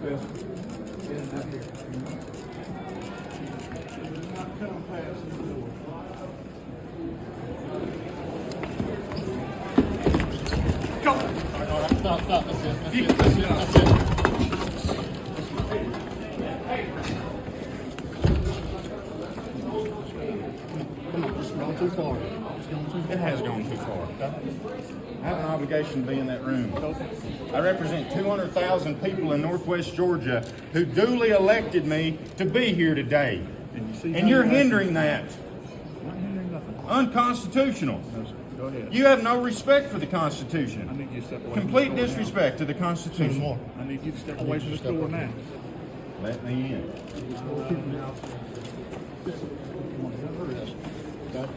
special. Get out here. Not come past the door. Go. All right, stop. That's it. Come on, it's gone too far. It has gone too far. I have an obligation to be in that room. I represent 200,000 people in Northwest Georgia who duly elected me to be here today. And you're hindering that. Not hindering nothing. Unconstitutional. No, sir. Go ahead. You have no respect for the I Constitution. need you to step away. Complete from the door disrespect to the Constitution. now. I need you to step away from this door now. Let me in. Come on, hurry up. Okay.